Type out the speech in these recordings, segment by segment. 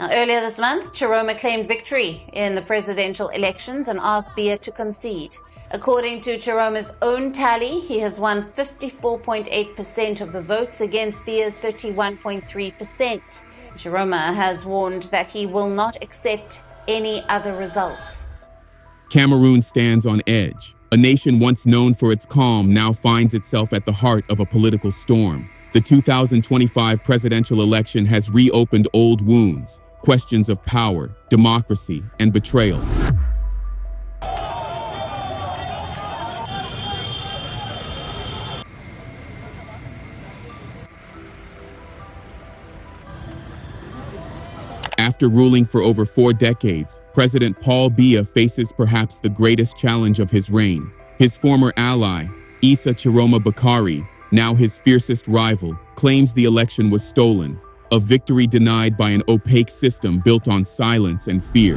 Now, earlier this month, Tchiroma claimed victory in the presidential elections and asked Biya to concede. According to Tchiroma's own tally, he has won 54.8% of the votes against Biya's 31.3%. Tchiroma has warned that he will not accept any other results. Cameroon stands on edge. A nation once known for its calm now finds itself at the heart of a political storm. The 2025 presidential election has reopened old wounds, questions of power, democracy, and betrayal. After ruling for over 4 decades, President Paul Biya faces perhaps the greatest challenge of his reign. His former ally, Issa Tchiroma Bakary, now his fiercest rival, claims the election was stolen, a victory denied by an opaque system built on silence and fear.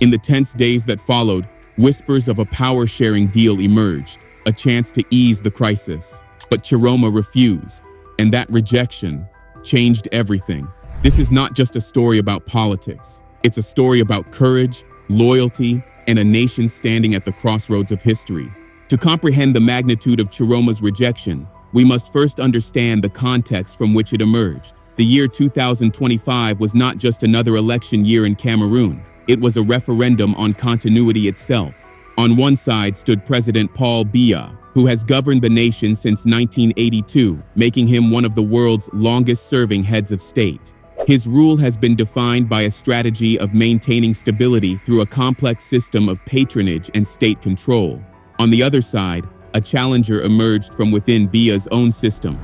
In the tense days that followed, whispers of a power-sharing deal emerged, a chance to ease the crisis. But Tchiroma refused, and that rejection changed everything. This is not just a story about politics. It's a story about courage, loyalty, and a nation standing at the crossroads of history. To comprehend the magnitude of Tchiroma's rejection, we must first understand the context from which it emerged. The year 2025 was not just another election year in Cameroon. It was a referendum on continuity itself. On one side stood President Paul Biya, who has governed the nation since 1982, making him one of the world's longest-serving heads of state. His rule has been defined by a strategy of maintaining stability through a complex system of patronage and state control. On the other side, a challenger emerged from within Biya's own system.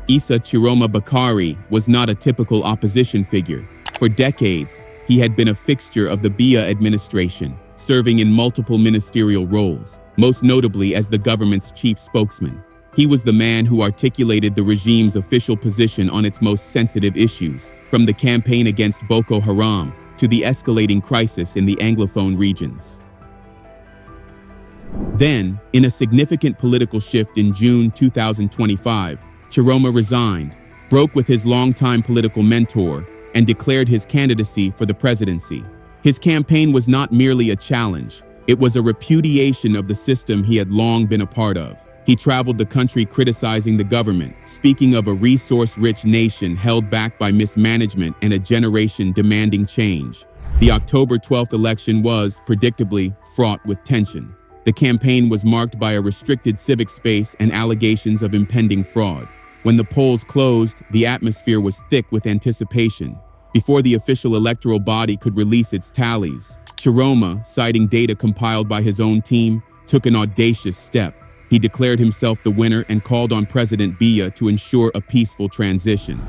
Issa Tchiroma Bakary was not a typical opposition figure. For decades, he had been a fixture of the Biya administration, serving in multiple ministerial roles, most notably as the government's chief spokesman. He was the man who articulated the regime's official position on its most sensitive issues, from the campaign against Boko Haram to the escalating crisis in the Anglophone regions. Then, in a significant political shift in June 2025, Tchiroma resigned, broke with his longtime political mentor, and declared his candidacy for the presidency. His campaign was not merely a challenge, it was a repudiation of the system he had long been a part of. He traveled the country criticizing the government, speaking of a resource-rich nation held back by mismanagement and a generation demanding change. The October 12th election was, predictably, fraught with tension. The campaign was marked by a restricted civic space and allegations of impending fraud. When the polls closed, the atmosphere was thick with anticipation. Before the official electoral body could release its tallies, Tchiroma, citing data compiled by his own team, took an audacious step. He declared himself the winner and called on President Biya to ensure a peaceful transition.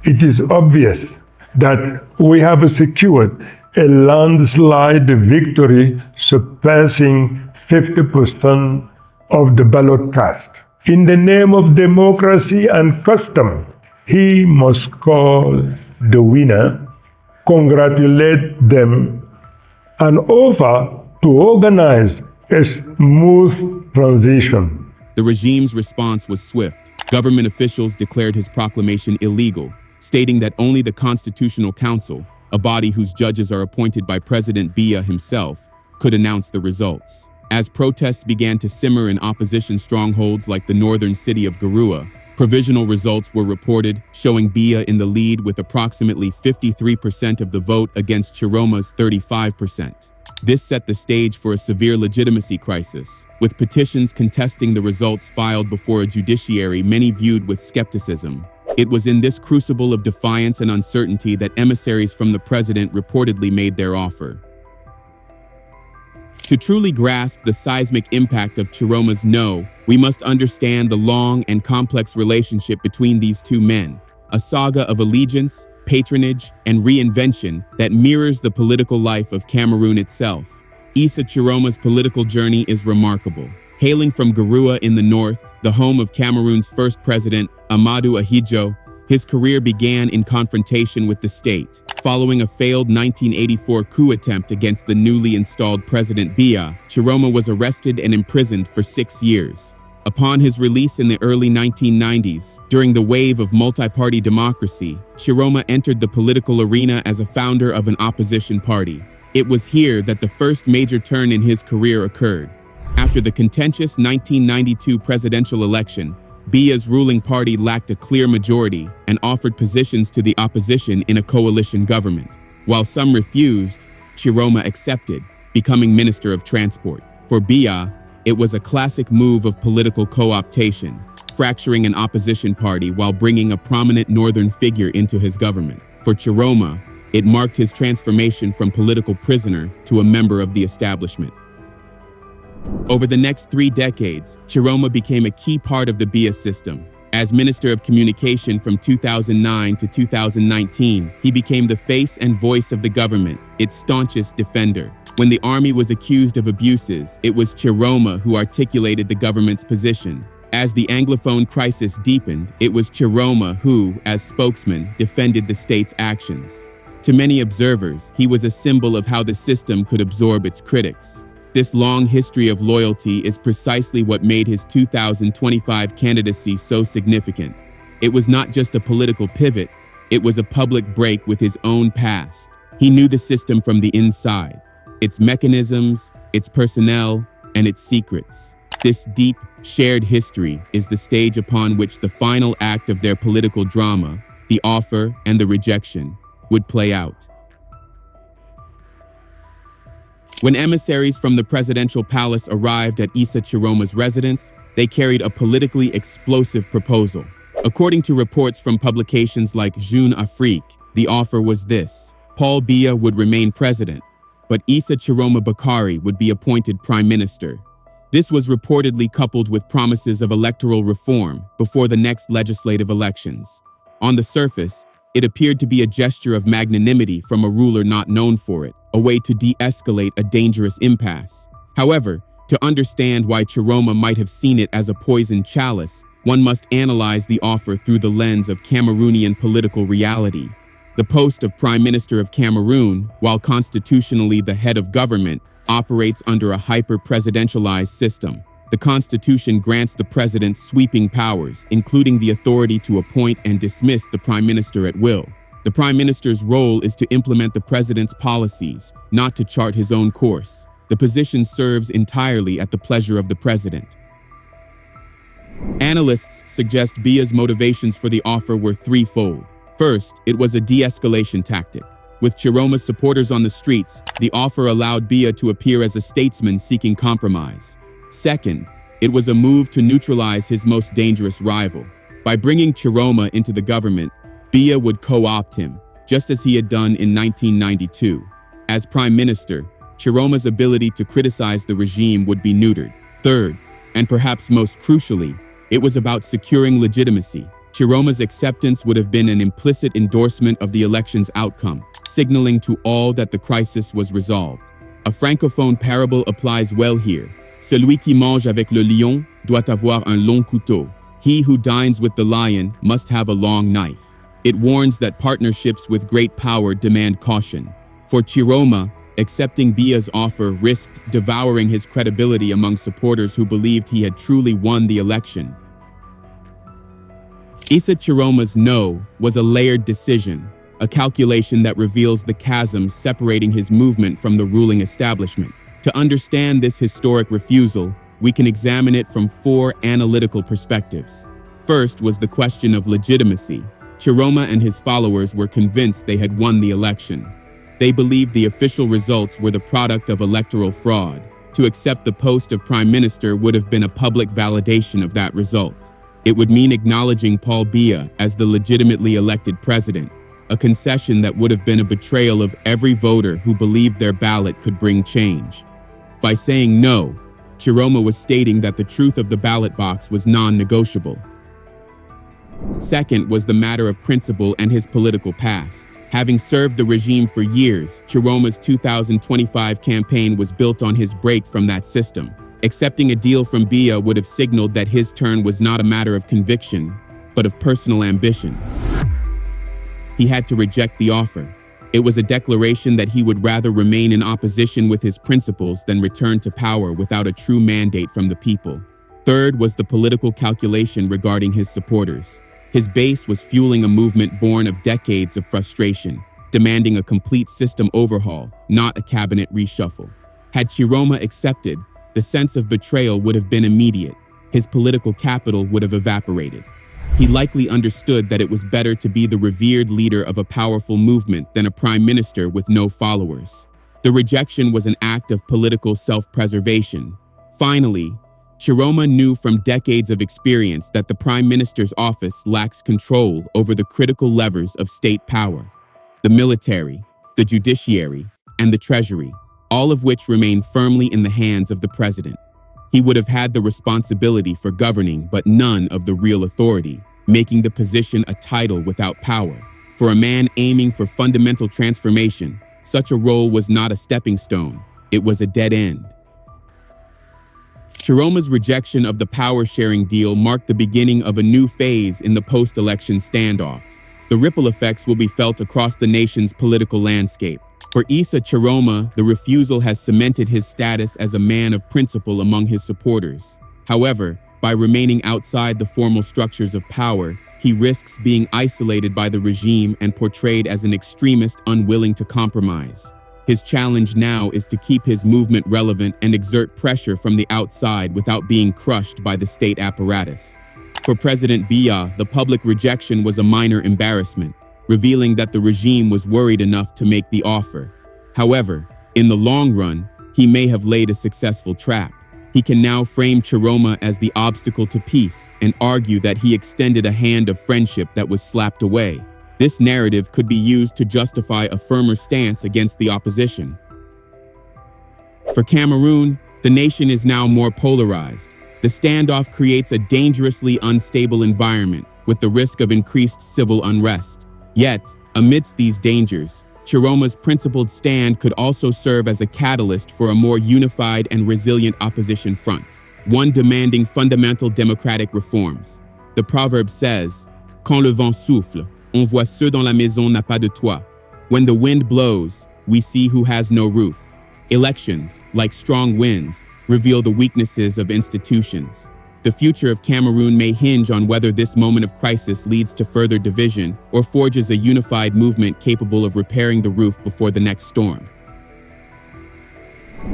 It is obvious that we have secured a landslide victory surpassing 50% of the ballot cast. In the name of democracy and custom, he must call the winner, congratulate them, and offer to organize a smooth transition. The regime's response was swift. Government officials declared his proclamation illegal, stating that only the Constitutional Council, a body whose judges are appointed by President Biya himself, could announce the results. As protests began to simmer in opposition strongholds like the northern city of Garoua, provisional results were reported, showing Biya in the lead with approximately 53% of the vote against Tchiroma's 35%. This set the stage for a severe legitimacy crisis, with petitions contesting the results filed before a judiciary many viewed with skepticism. It was in this crucible of defiance and uncertainty that emissaries from the president reportedly made their offer. To truly grasp the seismic impact of Tchiroma's no, we must understand the long and complex relationship between these two men, a saga of allegiance, patronage, and reinvention that mirrors the political life of Cameroon itself. Issa Tchiroma's political journey is remarkable. Hailing from Garoua in the north, the home of Cameroon's first president, Amadou Ahidjo, his career began in confrontation with the state. Following a failed 1984 coup attempt against the newly installed President Biya, Tchiroma was arrested and imprisoned for 6 years. Upon his release in the early 1990s, during the wave of multi-party democracy, Tchiroma entered the political arena as a founder of an opposition party. It was here that the first major turn in his career occurred. After the contentious 1992 presidential election, Biya's ruling party lacked a clear majority and offered positions to the opposition in a coalition government. While some refused, Tchiroma accepted, becoming Minister of Transport. For Biya, it was a classic move of political co-optation, fracturing an opposition party while bringing a prominent northern figure into his government. For Tchiroma, it marked his transformation from political prisoner to a member of the establishment. Over the next 3 decades, Tchiroma became a key part of the Biya system. As Minister of Communication from 2009 to 2019, he became the face and voice of the government, its staunchest defender. When the army was accused of abuses, it was Tchiroma who articulated the government's position. As the Anglophone crisis deepened, it was Tchiroma who, as spokesman, defended the state's actions. To many observers, he was a symbol of how the system could absorb its critics. This long history of loyalty is precisely what made his 2025 candidacy so significant. It was not just a political pivot, it was a public break with his own past. He knew the system from the inside, its mechanisms, its personnel, and its secrets. This deep, shared history is the stage upon which the final act of their political drama, the offer and the rejection, would play out. When emissaries from the presidential palace arrived at Issa Tchiroma's residence, they carried a politically explosive proposal. According to reports from publications like Jeune Afrique, the offer was this: Paul Biya would remain president, but Issa Tchiroma Bakary would be appointed prime minister. This was reportedly coupled with promises of electoral reform before the next legislative elections. On the surface, it appeared to be a gesture of magnanimity from a ruler not known for it, a way to de-escalate a dangerous impasse. However, to understand why Tchiroma might have seen it as a poisoned chalice, one must analyze the offer through the lens of Cameroonian political reality. The post of Prime Minister of Cameroon, while constitutionally the head of government, operates under a hyper-presidentialized system. The Constitution grants the president sweeping powers, including the authority to appoint and dismiss the prime minister at will. The prime minister's role is to implement the president's policies, not to chart his own course. The position serves entirely at the pleasure of the president. Analysts suggest Biya's motivations for the offer were threefold. First, it was a de-escalation tactic. With Tchiroma's supporters on the streets, the offer allowed Biya to appear as a statesman seeking compromise. Second, it was a move to neutralize his most dangerous rival. By bringing Tchiroma into the government, Biya would co-opt him, just as he had done in 1992. As prime minister, Tchiroma's ability to criticize the regime would be neutered. Third, and perhaps most crucially, it was about securing legitimacy. Tchiroma's acceptance would have been an implicit endorsement of the election's outcome, signaling to all that the crisis was resolved. A francophone parable applies well here. Celui qui mange avec le lion doit avoir un long couteau. He who dines with the lion must have a long knife. It warns that partnerships with great power demand caution. For Tchiroma, accepting Biya's offer risked devouring his credibility among supporters who believed he had truly won the election. Issa Tchiroma's no was a layered decision, a calculation that reveals the chasm separating his movement from the ruling establishment. To understand this historic refusal, we can examine it from 4 analytical perspectives. First was the question of legitimacy. Tchiroma and his followers were convinced they had won the election. They believed the official results were the product of electoral fraud. To accept the post of prime minister would have been a public validation of that result. It would mean acknowledging Paul Biya as the legitimately elected president, a concession that would have been a betrayal of every voter who believed their ballot could bring change. By saying no, Tchiroma was stating that the truth of the ballot box was non-negotiable. Second was the matter of principle and his political past. Having served the regime for years, Tchiroma's 2025 campaign was built on his break from that system. Accepting a deal from Biya would have signaled that his turn was not a matter of conviction, but of personal ambition. He had to reject the offer. It was a declaration that he would rather remain in opposition with his principles than return to power without a true mandate from the people. Third was the political calculation regarding his supporters. His base was fueling a movement born of decades of frustration, demanding a complete system overhaul, not a cabinet reshuffle. Had Tchiroma accepted, the sense of betrayal would have been immediate. His political capital would have evaporated. He likely understood that it was better to be the revered leader of a powerful movement than a prime minister with no followers. The rejection was an act of political self-preservation. Finally, Tchiroma knew from decades of experience that the prime minister's office lacks control over the critical levers of state power: the military, the judiciary, and the treasury, all of which remain firmly in the hands of the president. He would have had the responsibility for governing, but none of the real authority, making the position a title without power. For a man aiming for fundamental transformation, such a role was not a stepping stone, it was a dead end. Tchiroma's rejection of the power-sharing deal marked the beginning of a new phase in the post-election standoff. The ripple effects will be felt across the nation's political landscape. For Issa Tchiroma, the refusal has cemented his status as a man of principle among his supporters. However, by remaining outside the formal structures of power, he risks being isolated by the regime and portrayed as an extremist unwilling to compromise. His challenge now is to keep his movement relevant and exert pressure from the outside without being crushed by the state apparatus. For President Biya, the public rejection was a minor embarrassment, revealing that the regime was worried enough to make the offer. However, in the long run, he may have laid a successful trap. He can now frame Tchiroma as the obstacle to peace and argue that he extended a hand of friendship that was slapped away. This narrative could be used to justify a firmer stance against the opposition. For Cameroon, the nation is now more polarized. The standoff creates a dangerously unstable environment with the risk of increased civil unrest. Yet, amidst these dangers, Tchiroma's principled stand could also serve as a catalyst for a more unified and resilient opposition front, one demanding fundamental democratic reforms. The proverb says, "Quand le vent souffle, on voit ceux dans la maison n'a pas de toit." When the wind blows, we see who has no roof. Elections, like strong winds, reveal the weaknesses of institutions. The future of Cameroon may hinge on whether this moment of crisis leads to further division or forges a unified movement capable of repairing the roof before the next storm.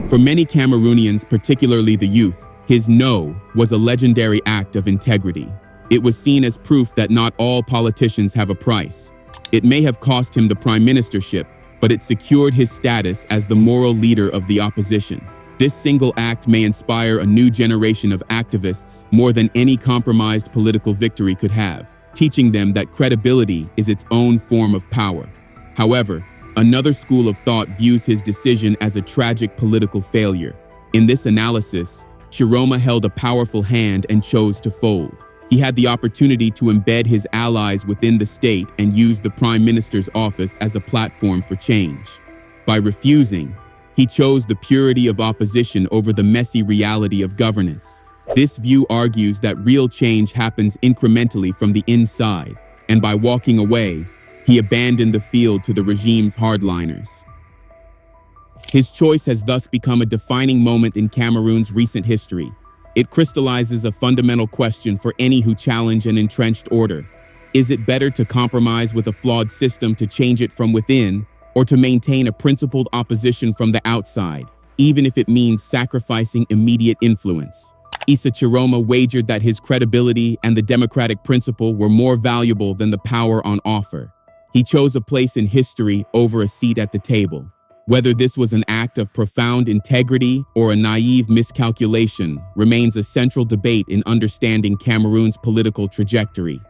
For many Cameroonians, particularly the youth, his no was a legendary act of integrity. It was seen as proof that not all politicians have a price. It may have cost him the prime ministership, but it secured his status as the moral leader of the opposition. This single act may inspire a new generation of activists more than any compromised political victory could have, teaching them that credibility is its own form of power. However, another school of thought views his decision as a tragic political failure. In this analysis, Tchiroma held a powerful hand and chose to fold. He had the opportunity to embed his allies within the state and use the prime minister's office as a platform for change. By refusing, he chose the purity of opposition over the messy reality of governance. This view argues that real change happens incrementally from the inside, and by walking away, he abandoned the field to the regime's hardliners. His choice has thus become a defining moment in Cameroon's recent history. It crystallizes a fundamental question for any who challenge an entrenched order. Is it better to compromise with a flawed system to change it from within, or to maintain a principled opposition from the outside, even if it means sacrificing immediate influence? Issa Tchiroma wagered that his credibility and the democratic principle were more valuable than the power on offer. He chose a place in history over a seat at the table. Whether this was an act of profound integrity or a naive miscalculation remains a central debate in understanding Cameroon's political trajectory.